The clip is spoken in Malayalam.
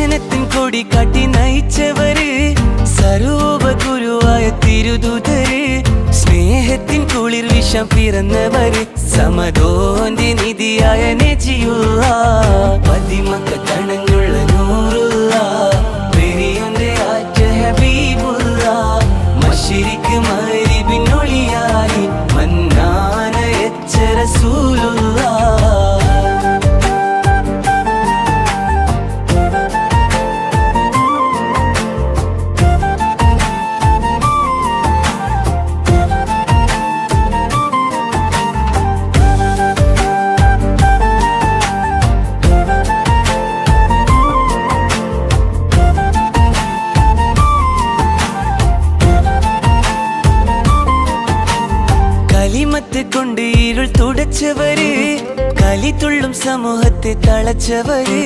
സഹനത്തിൻ കൊടി കാട്ടി നയിച്ചവര്, സർവ്വഗുരുവായ തിരുദൂതര്, സ്നേഹത്തിൻ കുളിർ വിഷം പിറന്നവര്, സമദോന്റെ നിധിയായ നജിയുള്ള, പതിമക്ക കണഞ്ഞുള്ള നൂറുള്ള, പെരിയൊന്റെ ആറ്റ ഹബീബുള്ള, മശ്രിഖ് മഗ്രിബിനൊളിയായി മന്നാന എച്ച റസൂലുള്ള. കലിമത്ത് കൊണ്ട് ഇരുൾ തുടച്ചവര്, കലിതുള്ളും സമൂഹത്തെ തളച്ചവര്,